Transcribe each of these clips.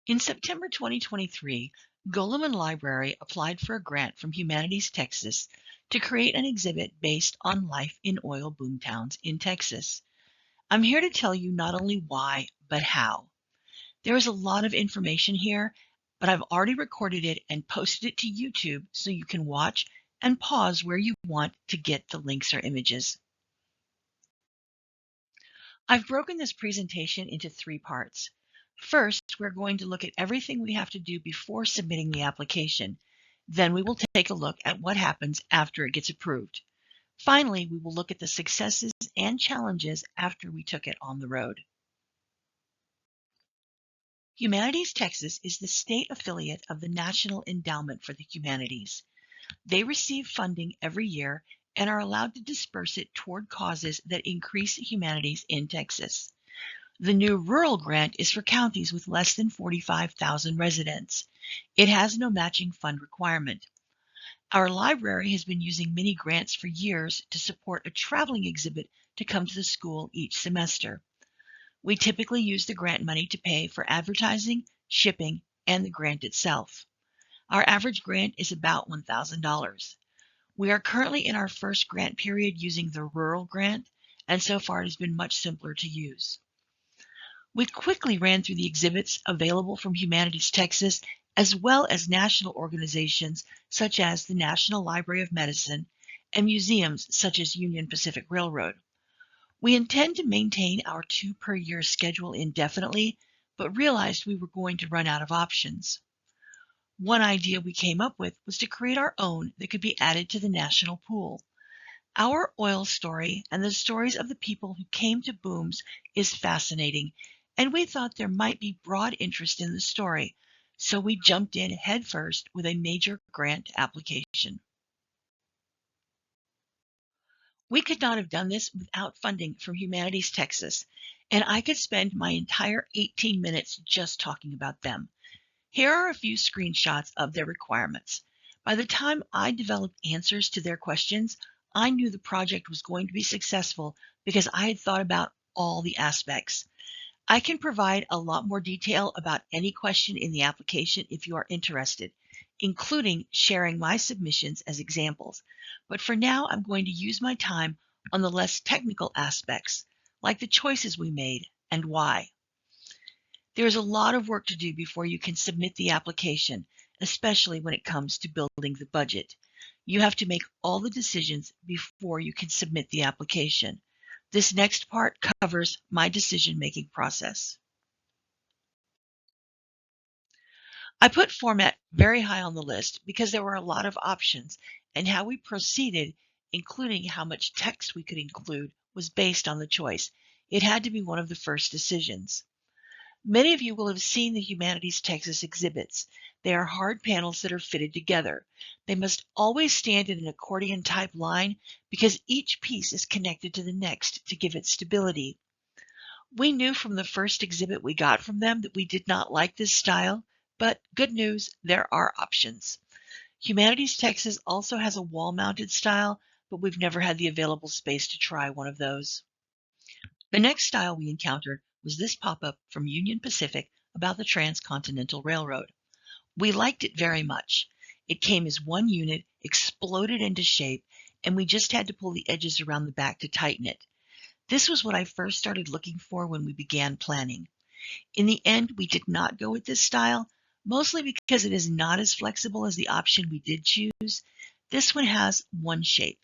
In September 2023, Golemon Library applied for a grant from Humanities Texas to create an exhibit based on life in oil boomtowns in Texas. I'm here to tell you not only why, but how. There is a lot of information here, but I've already recorded it and posted it to YouTube so you can watch and pause where you want to get the links or images. I've broken this presentation into 3 parts. First, we're going to look at everything we have to do before submitting the application. Then we will take a look at what happens after it gets approved. Finally, we will look at the successes and challenges after we took it on the road. Humanities Texas is the state affiliate of the National Endowment for the Humanities. They receive funding every year and are allowed to disperse it toward causes that increase the humanities in Texas. The new rural grant is for counties with less than 45,000 residents. It has no matching fund requirement. Our library has been using mini grants for years to support a traveling exhibit to come to the school each semester. We typically use the grant money to pay for advertising, shipping, and the grant itself. Our average grant is about $1,000. We are currently in our first grant period using the rural grant, and so far it has been much simpler to use. We quickly ran through the exhibits available from Humanities Texas, as well as national organizations such as the National Library of Medicine and museums such as Union Pacific Railroad. We intend to maintain our 2 per year schedule indefinitely, but realized we were going to run out of options. One idea we came up with was to create our own that could be added to the national pool. Our oil story and the stories of the people who came to booms is fascinating, and we thought there might be broad interest in the story, so we jumped in headfirst with a major grant application. We could not have done this without funding from Humanities Texas, and I could spend my entire 18 minutes just talking about them. Here are a few screenshots of their requirements. By the time I developed answers to their questions, I knew the project was going to be successful because I had thought about all the aspects. I can provide a lot more detail about any question in the application if you are interested, including sharing my submissions as examples. But for now, I'm going to use my time on the less technical aspects, like the choices we made and why. There is a lot of work to do before you can submit the application, especially when it comes to building the budget. You have to make all the decisions before you can submit the application. This next part covers my decision-making process. I put format very high on the list because there were a lot of options, and how we proceeded, including how much text we could include, was based on the choice. It had to be one of the first decisions. Many of you will have seen the Humanities Texas exhibits. They are hard panels that are fitted together. They must always stand in an accordion-type line because each piece is connected to the next to give it stability. We knew from the first exhibit we got from them that we did not like this style, but good news, there are options. Humanities Texas also has a wall-mounted style, but we've never had the available space to try one of those. The next style we encountered was this pop-up from Union Pacific about the Transcontinental Railroad. We liked it very much. It came as one unit, exploded into shape, and we just had to pull the edges around the back to tighten it. This was what I first started looking for when we began planning. In the end, we did not go with this style, mostly because it is not as flexible as the option we did choose. This one has one shape.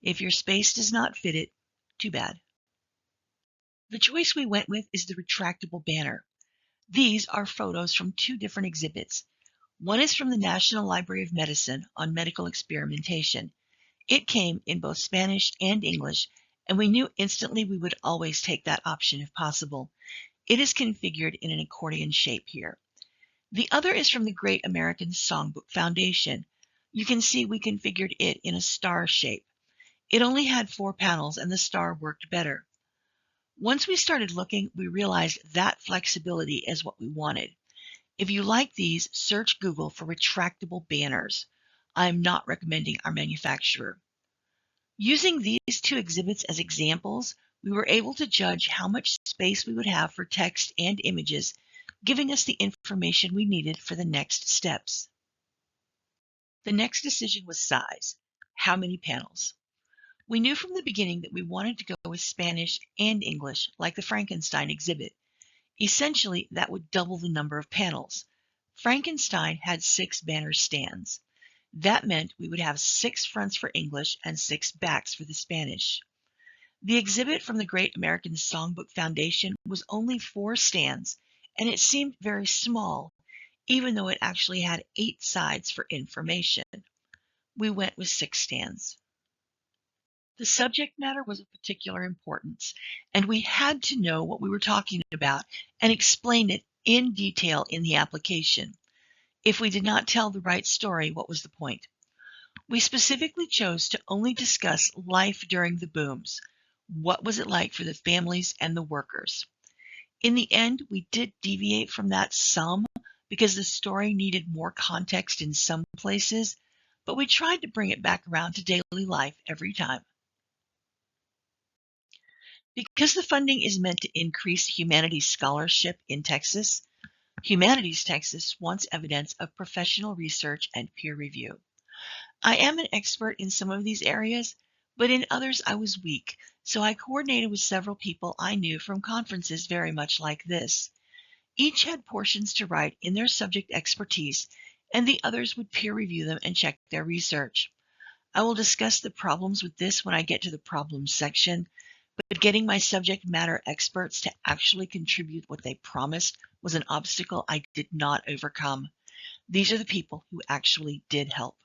If your space does not fit it, too bad. The choice we went with is the retractable banner. These are photos from 2 different exhibits. One is from the National Library of Medicine on medical experimentation. It came in both Spanish and English, and we knew instantly we would always take that option if possible. It is configured in an accordion shape here. The other is from the Great American Songbook Foundation. You can see we configured it in a star shape. It only had 4 panels and the star worked better. Once we started looking, we realized that flexibility is what we wanted. If you like these, search Google for retractable banners. I am not recommending our manufacturer. Using these 2 exhibits as examples, we were able to judge how much space we would have for text and images giving us the information we needed for the next steps. The next decision was size. How many panels? We knew from the beginning that we wanted to go with Spanish and English, like the Frankenstein exhibit. Essentially, that would double the number of panels. Frankenstein had 6 banner stands. That meant we would have 6 fronts for English and 6 backs for the Spanish. The exhibit from the Great American Songbook Foundation was only 4 stands, and it seemed very small, even though it actually had 8 sides for information. We went with 6 stands. The subject matter was of particular importance, and we had to know what we were talking about and explain it in detail in the application. If we did not tell the right story, what was the point? We specifically chose to only discuss life during the booms. What was it like for the families and the workers? In the end, we did deviate from that some because the story needed more context in some places, but we tried to bring it back around to daily life every time. Because the funding is meant to increase humanities scholarship in Texas, Humanities Texas wants evidence of professional research and peer review. I am an expert in some of these areas, but in others I was weak, so I coordinated with several people I knew from conferences very much like this. Each had portions to write in their subject expertise, and the others would peer review them and check their research. I will discuss the problems with this when I get to the problems section, but getting my subject matter experts to actually contribute what they promised was an obstacle I did not overcome. These are the people who actually did help.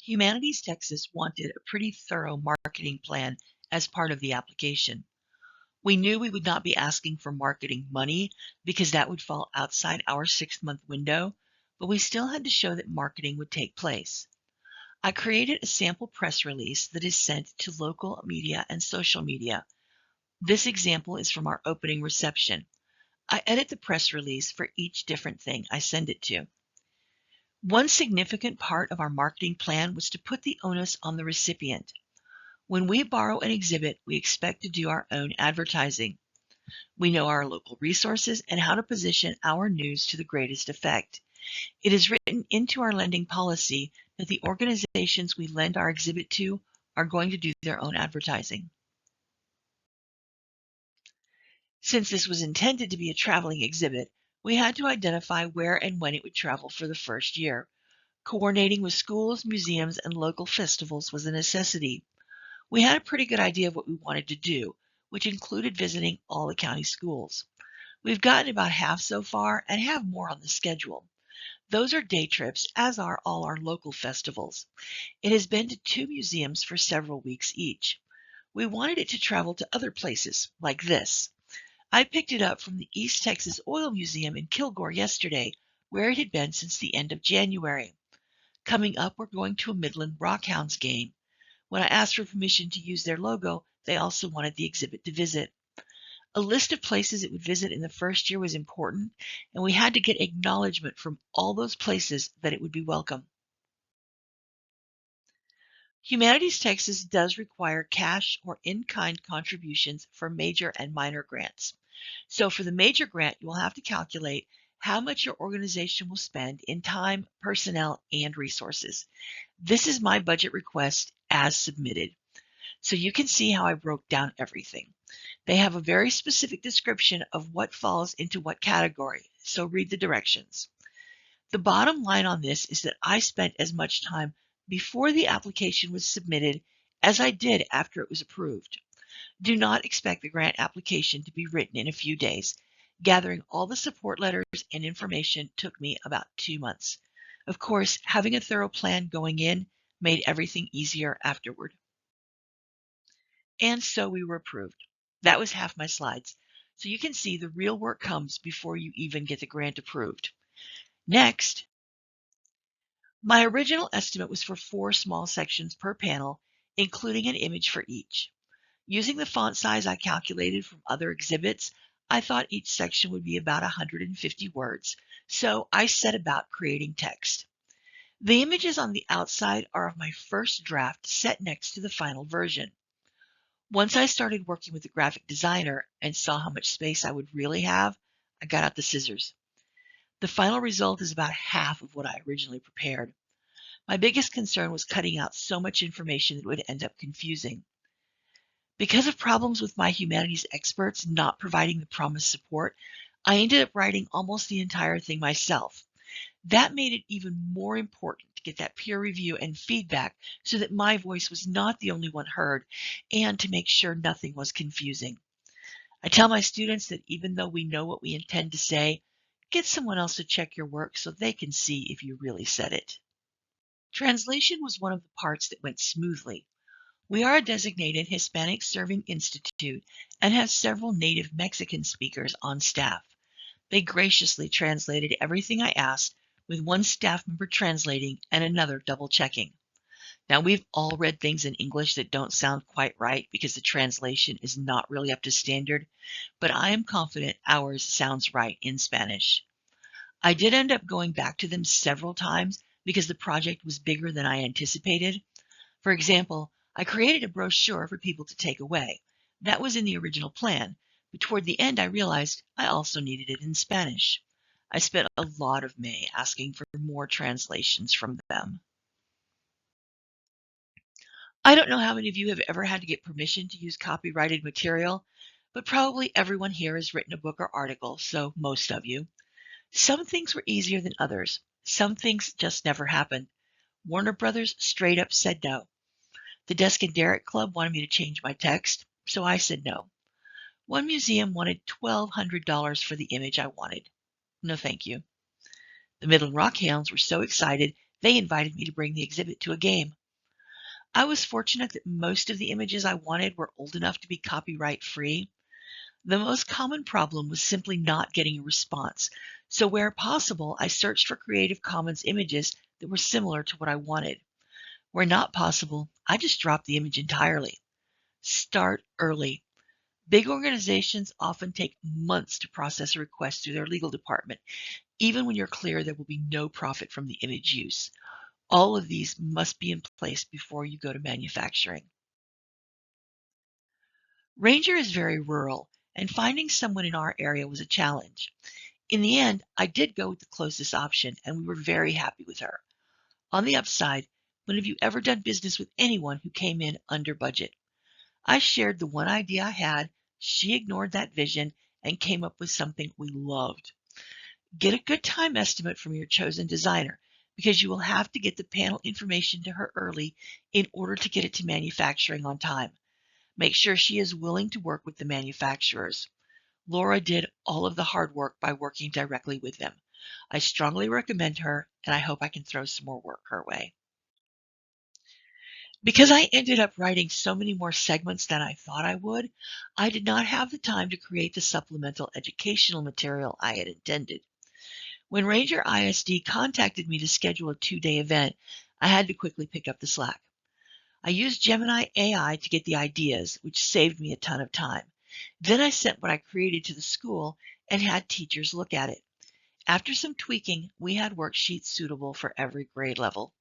Humanities Texas wanted a pretty thorough marketing plan as part of the application. We knew we would not be asking for marketing money because that would fall outside our 6-month window, but we still had to show that marketing would take place. I created a sample press release that is sent to local media and social media. This example is from our opening reception. I edit the press release for each different thing I send it to. One significant part of our marketing plan was to put the onus on the recipient. When we borrow an exhibit, we expect to do our own advertising. We know our local resources and how to position our news to the greatest effect. It is written into our lending policy that the organizations we lend our exhibit to are going to do their own advertising. Since this was intended to be a traveling exhibit, we had to identify where and when it would travel for the first year. Coordinating with schools, museums, and local festivals was a necessity. We had a pretty good idea of what we wanted to do, which included visiting all the county schools. We've gotten about half so far and have more on the schedule. Those are day trips, as are all our local festivals. It has been to 2 museums for several weeks each. We wanted it to travel to other places, like this. I picked it up from the East Texas Oil Museum in Kilgore yesterday, where it had been since the end of January. Coming up, we're going to a Midland Rockhounds game. When I asked for permission to use their logo, they also wanted the exhibit to visit. A list of places it would visit in the first year was important, and we had to get acknowledgement from all those places that it would be welcome. Humanities Texas does require cash or in-kind contributions for major and minor grants. So for the major grant, you will have to calculate how much your organization will spend in time, personnel, and resources. This is my budget request as submitted. So you can see how I broke down everything. They have a very specific description of what falls into what category, so read the directions. The bottom line on this is that I spent as much time before the application was submitted as I did after it was approved. Do not expect the grant application to be written in a few days. Gathering all the support letters and information took me about 2 months. Of course, having a thorough plan going in made everything easier afterward. And so we were approved. That was half my slides. So you can see the real work comes before you even get the grant approved. Next, my original estimate was for 4 small sections per panel, including an image for each. Using the font size I calculated from other exhibits, I thought each section would be about 150 words, so I set about creating text. The images on the outside are of my first draft set next to the final version. Once I started working with the graphic designer and saw how much space I would really have, I got out the scissors. The final result is about half of what I originally prepared. My biggest concern was cutting out so much information that it would end up confusing. Because of problems with my humanities experts not providing the promised support, I ended up writing almost the entire thing myself. That made it even more important to get that peer review and feedback so that my voice was not the only one heard and to make sure nothing was confusing. I tell my students that even though we know what we intend to say, get someone else to check your work so they can see if you really said it. Translation was one of the parts that went smoothly. We are a designated Hispanic Serving Institute and have several native Mexican speakers on staff. They graciously translated everything I asked, with one staff member translating and another double checking. Now, we've all read things in English that don't sound quite right because the translation is not really up to standard, but I am confident ours sounds right in Spanish. I did end up going back to them several times because the project was bigger than I anticipated. For example, I created a brochure for people to take away. That was in the original plan, but toward the end I realized I also needed it in Spanish. I spent a lot of May asking for more translations from them. I don't know how many of you have ever had to get permission to use copyrighted material, but probably everyone here has written a book or article, so most of you. Some things were easier than others. Some things just never happened. Warner Brothers straight up said no. The Desk and Derrick Club wanted me to change my text, so I said no. One museum wanted $1,200 for the image I wanted. No, thank you. The Midland Rock Hounds were so excited, they invited me to bring the exhibit to a game. I was fortunate that most of the images I wanted were old enough to be copyright free. The most common problem was simply not getting a response, so where possible, I searched for Creative Commons images that were similar to what I wanted. Where not possible, I just dropped the image entirely. Start early. Big organizations often take months to process a request through their legal department, even when you're clear there will be no profit from the image use. All of these must be in place before you go to manufacturing. Ranger is very rural, and finding someone in our area was a challenge. In the end, I did go with the closest option, and we were very happy with her. On the upside, when have you ever done business with anyone who came in under budget? I shared the one idea I had, she ignored that vision, and came up with something we loved. Get a good time estimate from your chosen designer because you will have to get the panel information to her early in order to get it to manufacturing on time. Make sure she is willing to work with the manufacturers. Laura did all of the hard work by working directly with them. I strongly recommend her, and I hope I can throw some more work her way. Because I ended up writing so many more segments than I thought I would, I did not have the time to create the supplemental educational material I had intended. When Ranger ISD contacted me to schedule a 2-day event, I had to quickly pick up the slack. I used Gemini AI to get the ideas, which saved me a ton of time. Then I sent what I created to the school and had teachers look at it. After some tweaking, we had worksheets suitable for every grade level.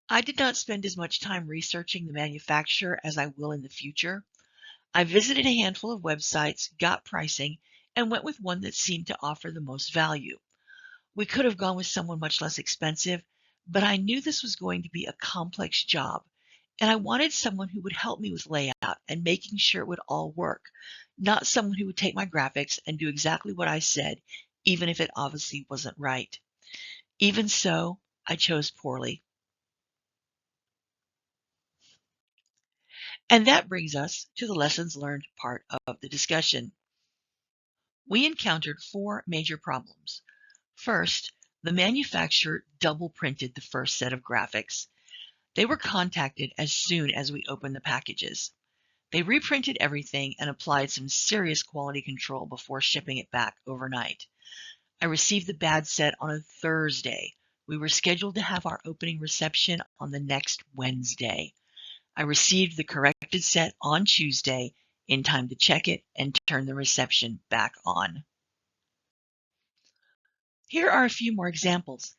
I did not spend as much time researching the manufacturer as I will in the future. I visited a handful of websites, got pricing, and went with one that seemed to offer the most value. We could have gone with someone much less expensive, but I knew this was going to be a complex job, and I wanted someone who would help me with layout and making sure it would all work, not someone who would take my graphics and do exactly what I said, even if it obviously wasn't right. Even so, I chose poorly. And that brings us to the lessons learned part of the discussion. We encountered 4 major problems. First, the manufacturer double printed the first set of graphics. They were contacted as soon as we opened the packages. They reprinted everything and applied some serious quality control before shipping it back overnight. I received the bad set on a Thursday. We were scheduled to have our opening reception on the next Wednesday. I received the corrected set on Tuesday in time to check it and turn the reception back on. Here are a few more examples.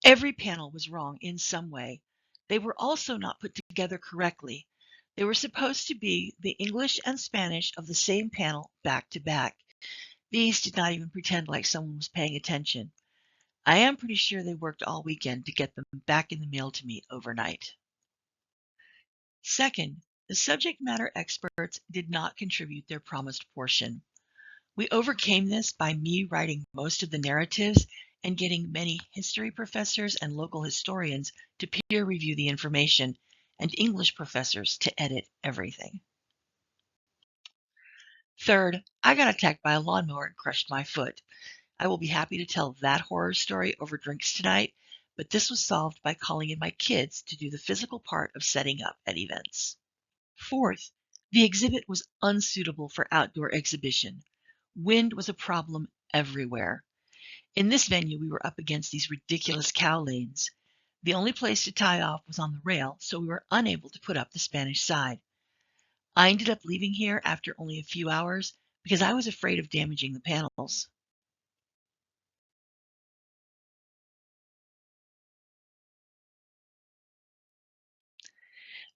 Every panel was wrong in some way. They were also not put together correctly. They were supposed to be the English and Spanish of the same panel back to back. These did not even pretend like someone was paying attention. I am pretty sure they worked all weekend to get them back in the mail to me overnight. Second, the subject matter experts did not contribute their promised portion. We overcame this by me writing most of the narratives and getting many history professors and local historians to peer review the information and English professors to edit everything. Third, I got attacked by a lawnmower and crushed my foot. I will be happy to tell that horror story over drinks tonight, but this was solved by calling in my kids to do the physical part of setting up at events. Fourth, the exhibit was unsuitable for outdoor exhibition. Wind was a problem everywhere. In this venue, we were up against these ridiculous cow lanes. The only place to tie off was on the rail, so we were unable to put up the Spanish side. I ended up leaving here after only a few hours because I was afraid of damaging the panels.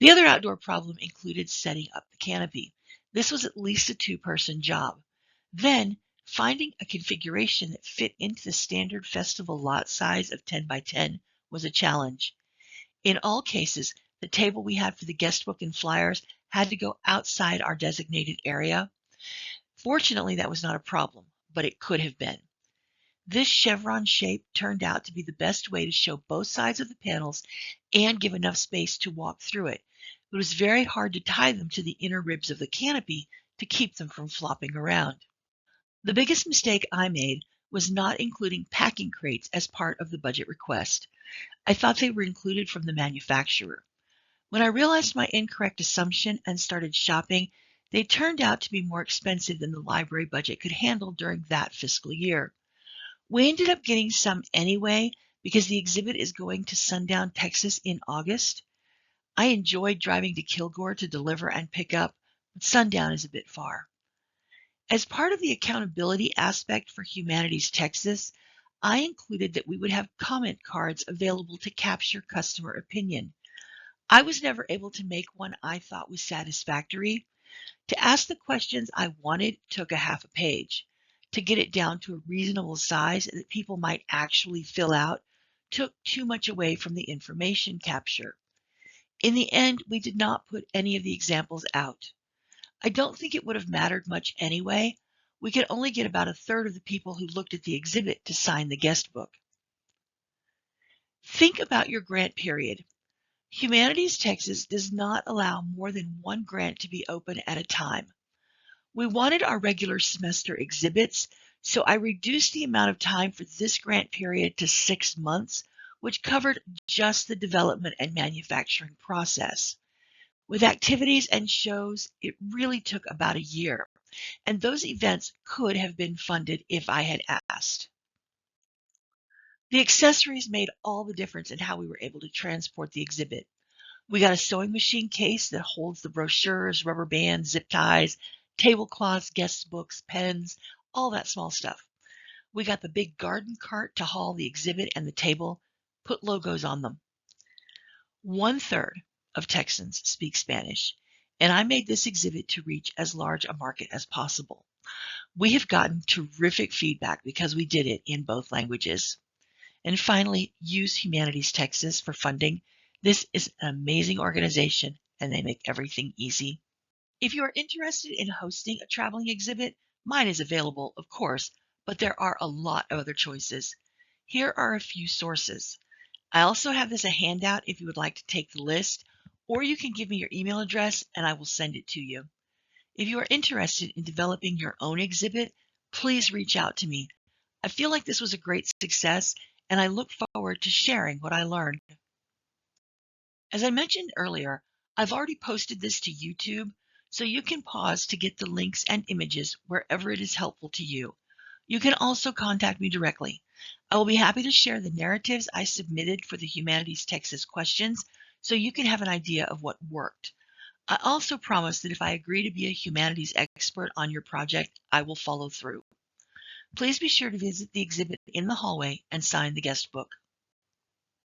The other outdoor problem included setting up the canopy. This was at least a two-person job. Then, finding a configuration that fit into the standard festival lot size of 10 by 10 was a challenge. In all cases, the table we had for the guest book and flyers had to go outside our designated area. Fortunately, that was not a problem, but it could have been. This chevron shape turned out to be the best way to show both sides of the panels and give enough space to walk through it. It was very hard to tie them to the inner ribs of the canopy to keep them from flopping around. The biggest mistake I made was not including packing crates as part of the budget request. I thought they were included from the manufacturer. When I realized my incorrect assumption and started shopping, they turned out to be more expensive than the library budget could handle during that fiscal year. We ended up getting some anyway because the exhibit is going to Sundown, Texas in August. I enjoyed driving to Kilgore to deliver and pick up, but Sundown is a bit far. As part of the accountability aspect for Humanities Texas, I included that we would have comment cards available to capture customer opinion. I was never able to make one I thought was satisfactory. To ask the questions I wanted took a half a page. To get it down to a reasonable size that people might actually fill out took too much away from the information capture. In the end, we did not put any of the examples out. I don't think it would have mattered much anyway. We could only get about a third of the people who looked at the exhibit to sign the guest book. Think about your grant period. Humanities Texas does not allow more than one grant to be open at a time. We wanted our regular semester exhibits, so I reduced the amount of time for this grant period to 6 months, which covered just the development and manufacturing process. With activities and shows, it really took about a year, and those events could have been funded if I had asked. The accessories made all the difference in how we were able to transport the exhibit. We got a sewing machine case that holds the brochures, rubber bands, zip ties, tablecloths, guest books, pens, all that small stuff. We got the big garden cart to haul the exhibit and the table, put logos on them. 1/3 of Texans speak Spanish, and I made this exhibit to reach as large a market as possible. We have gotten terrific feedback because we did it in both languages. And finally, use Humanities Texas for funding. This is an amazing organization, and they make everything easy. If you are interested in hosting a traveling exhibit, mine is available, of course, but there are a lot of other choices. Here are a few sources. I also have this a handout if you would like to take the list, or you can give me your email address and I will send it to you. If you are interested in developing your own exhibit, please reach out to me. I feel like this was a great success, and I look forward to sharing what I learned. As I mentioned earlier, I've already posted this to YouTube, so you can pause to get the links and images wherever it is helpful to you. You can also contact me directly. I will be happy to share the narratives I submitted for the Humanities Texas questions so you can have an idea of what worked. I also promise that if I agree to be a humanities expert on your project, I will follow through. Please be sure to visit the exhibit in the hallway and sign the guest book.